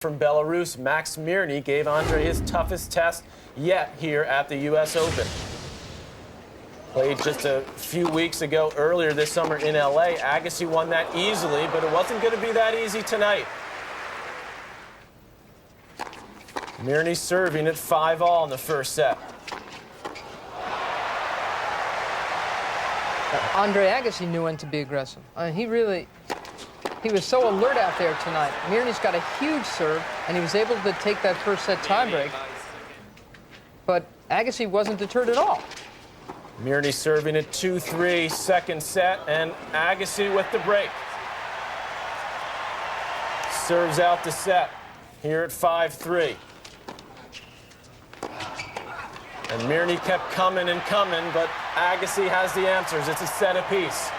From Belarus, Max Mirny gave Andre his toughest test yet here at the U.S. Open. Played just a few weeks ago earlier this summer in L.A. Agassi won that easily, but it wasn't going to be that easy tonight. Mirny serving at 5-all in the first set. Andre Agassi knew when to be aggressive. He was so alert out there tonight. Mirny's got a huge serve, and he was able to take that first set tiebreak. But Agassi wasn't deterred at all. Mirny serving at 2-3, second set, and Agassi with the break. Serves out the set here at 5-3. And Mirny kept coming and coming, but Agassi has the answers. It's a set apiece.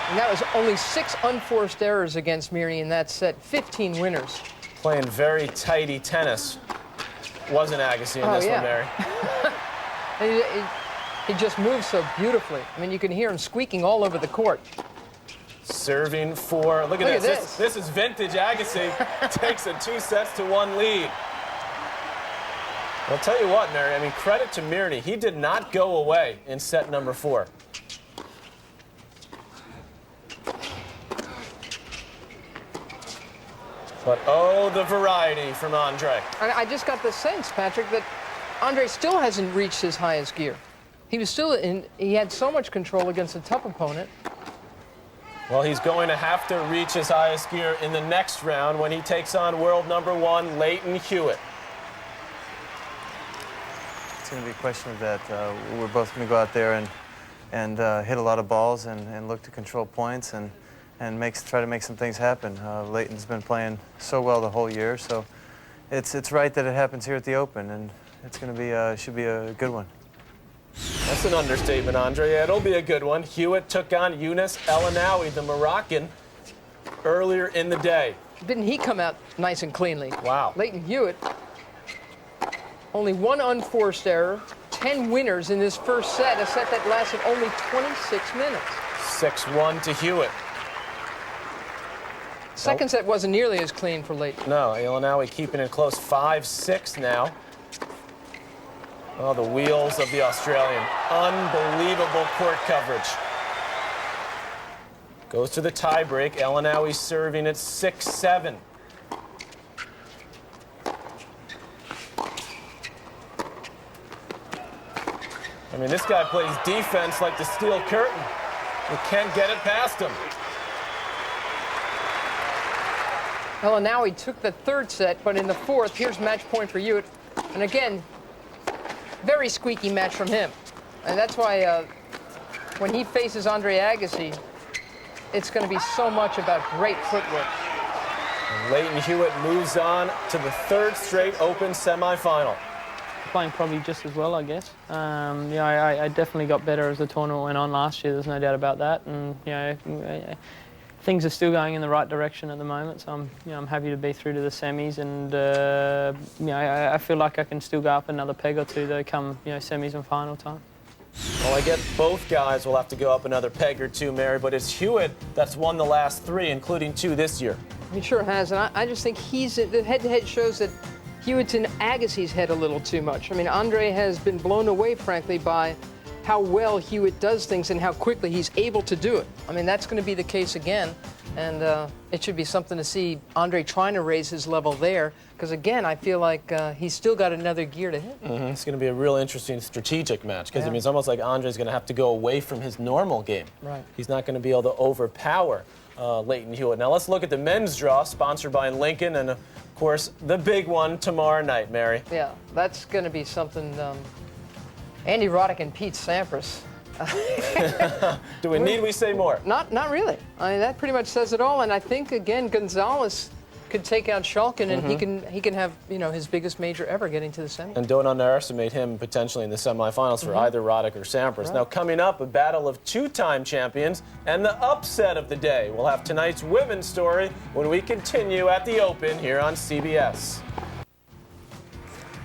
And that was only 6 unforced errors against Mirny in that set, 15 winners. Playing very tighty tennis. Wasn't Agassi in this one, Mary? He just moves so beautifully. I mean, you can hear him squeaking all over the court. Serving for, look at this. This is vintage Agassi. Takes a 2-1 lead. I'll tell you what, Mary, I mean, credit to Mirny. He did not go away in set number 4. But oh, the variety from Andre. I just got the sense, Patrick, that Andre still hasn't reached his highest gear. He was still he had so much control against a tough opponent. Well, he's going to have to reach his highest gear in the next round when he takes on world number 1, Leighton Hewitt. It's going to be a question of that. We're both going to go out there and hit a lot of balls and look to control points and try to make some things happen. Leighton's been playing so well the whole year, so it's right that it happens here at the Open, and it's going to be should be a good one. That's an understatement, Andre. Yeah, it'll be a good one. Hewitt took on Younes El Anaoui, the Moroccan, earlier in the day. Didn't he come out nice and cleanly? Wow. Leighton Hewitt, only 1 unforced error, 10 winners in this first set, a set that lasted only 26 minutes. 6-1 to Hewitt. Second set wasn't nearly as clean for Leighton. No, El Anaoui keeping it close, 5-6 now. Oh, the wheels of the Australian. Unbelievable court coverage. Goes to the tiebreak. El Anaoui serving at 6-7. I mean, this guy plays defense like the steel curtain. You can't get it past him. El Anaoui took the third set, but in the fourth, here's match point for Hewitt. And again, very squeaky match from him. And that's why when he faces Andre Agassi, it's going to be so much about great footwork. And Leighton Hewitt moves on to the 3rd straight Open semifinal. Playing probably just as well, I guess. I definitely got better as the tournament went on last year. There's no doubt about that. And things are still going in the right direction at the moment. So I'm happy to be through to the semis, and I feel like I can still go up another peg or two to come semis and final time. Well, I guess both guys will have to go up another peg or two, Mary, but it's Hewitt that's won the last 3, including 2 this year. He sure has, and I just think the head-to-head shows that Hewitt's in Agassi's head a little too much. I mean, Andre has been blown away, frankly, by how well Hewitt does things and how quickly he's able to do it. I mean, that's going to be the case again, and it should be something to see Andre trying to raise his level there, because again, I feel like he's still got another gear to hit. It's going to be a real interesting strategic match, because I mean, it's almost like Andre's going to have to go away from his normal game. Right. He's not going to be able to overpower Leighton Hewitt. Now let's look at the men's draw, sponsored by Lincoln, and of course, the big one tomorrow night, Mary. Yeah, that's going to be something. Andy Roddick and Pete Sampras. Do we say more? Not really. I mean, that pretty much says it all. And I think again, Gonzalez could take out Shulkin, and he can have his biggest major ever getting to the semi. And don't underestimate him potentially in the semifinals for either Roddick or Sampras. Right. Now coming up, a battle of 2-time champions and the upset of the day. We'll have tonight's women's story when we continue at the Open here on CBS.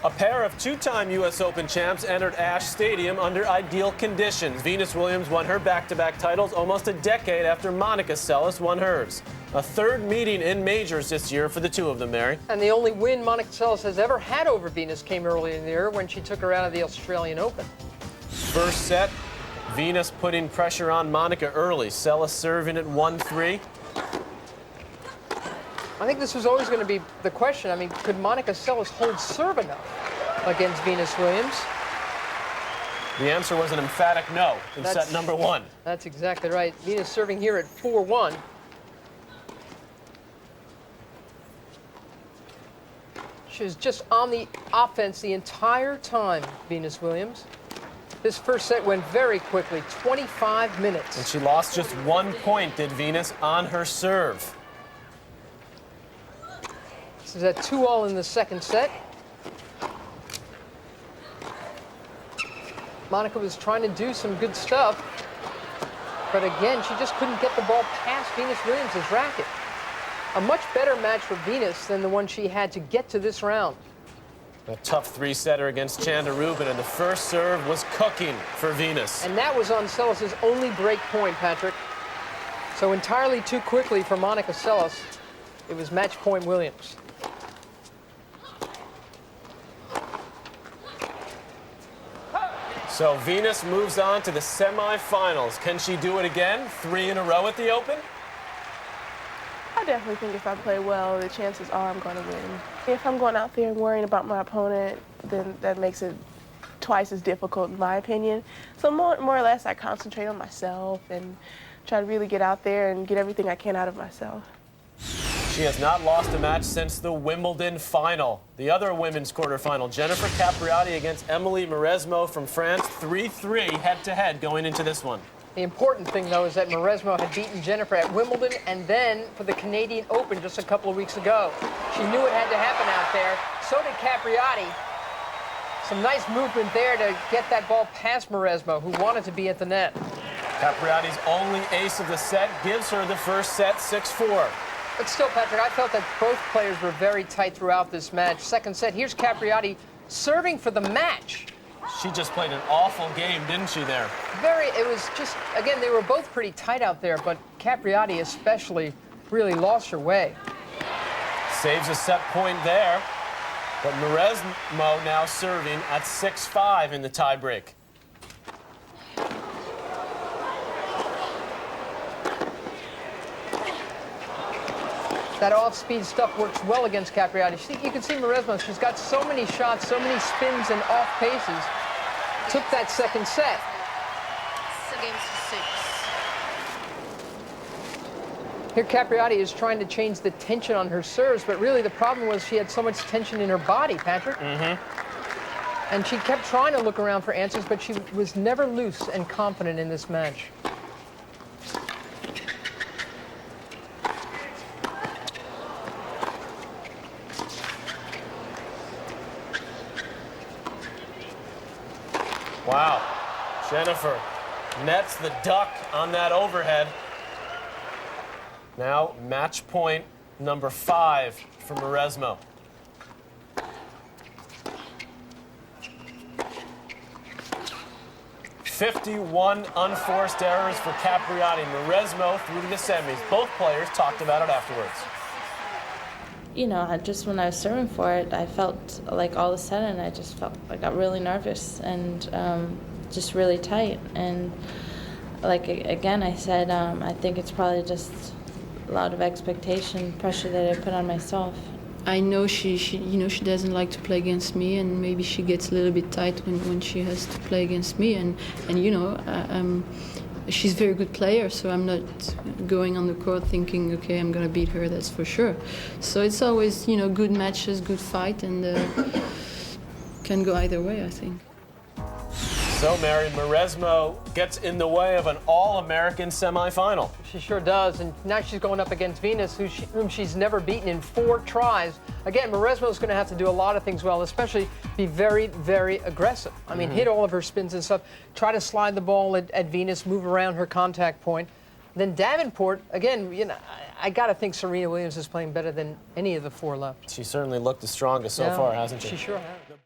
A pair of 2-time U.S. Open champs entered Ashe Stadium under ideal conditions. Venus Williams won her back-to-back titles almost a decade after Monica Seles won hers. A third meeting in majors this year for the two of them, Mary. And the only win Monica Seles has ever had over Venus came early in the year when she took her out of the Australian Open. First set, Venus putting pressure on Monica early. Seles serving at 1-3. I think this was always going to be the question. I mean, could Monica Seles hold serve enough against Venus Williams? The answer was an emphatic no in set number 1. That's exactly right. Venus serving here at 4-1. She was just on the offense the entire time, Venus Williams. This first set went very quickly, 25 minutes. And she lost just 1 point, did Venus, on her serve. This is a 2-all in the second set. Monica was trying to do some good stuff, but again, she just couldn't get the ball past Venus Williams' racket. A much better match for Venus than the one she had to get to this round. A tough three-setter against Chanda Rubin, and the first serve was cooking for Venus. And that was on Seles' only break point, Patrick. So entirely too quickly for Monica Seles. It was match point Williams. So Venus moves on to the semifinals. Can she do it again? 3 in a row at the Open? I definitely think if I play well, the chances are I'm going to win. If I'm going out there and worrying about my opponent, then that makes it twice as difficult, in my opinion. So more or less, I concentrate on myself and try to really get out there and get everything I can out of myself. She has not lost a match since the Wimbledon final. The other women's quarterfinal, Jennifer Capriati against Emily Mauresmo from France, 3-3 head-to-head going into this one. The important thing, though, is that Mauresmo had beaten Jennifer at Wimbledon and then for the Canadian Open just a couple of weeks ago. She knew it had to happen out there. So did Capriati. Some nice movement there to get that ball past Mauresmo, who wanted to be at the net. Capriati's only ace of the set gives her the first set, 6-4. But still, Patrick, I felt that both players were very tight throughout this match. Second set, here's Capriati serving for the match. She just played an awful game, didn't she, there? It was just, again, they were both pretty tight out there, but Capriati especially really lost her way. Saves a set point there, but Mauresmo now serving at 6-5 in the tiebreak. That off-speed stuff works well against Capriati. You can see Mauresmo, she's got so many shots, so many spins and off paces. Took that second set. Here Capriati is trying to change the tension on her serves, but really the problem was she had so much tension in her body, Patrick. And she kept trying to look around for answers, but she was never loose and confident in this match. Wow, Jennifer nets the duck on that overhead. Now match point number 5 for Mauresmo. "51 unforced errors for Capriati. Mauresmo through to the semis." Both players talked about it afterwards. You know, just when I was serving for it, I felt like all of a sudden I got really nervous and just really tight. And like again, I said, I think it's probably just a lot of expectation, pressure that I put on myself. I know she doesn't like to play against me, and maybe she gets a little bit tight when she has to play against me. And she's a very good player, so I'm not going on the court thinking, okay, I'm gonna beat her, that's for sure. So it's always, good matches, good fight, and can go either way, I think. So, Mary, Mauresmo gets in the way of an All-American semifinal. She sure does, and now she's going up against Venus, whom she's never beaten in 4 tries. Again, Mauresmo's going to have to do a lot of things well, especially be very, very aggressive. I mean, hit all of her spins and stuff, try to slide the ball at Venus, move around her contact point. Then Davenport, again, I got to think Serena Williams is playing better than any of the 4 left. She certainly looked the strongest so far, hasn't she? She sure has.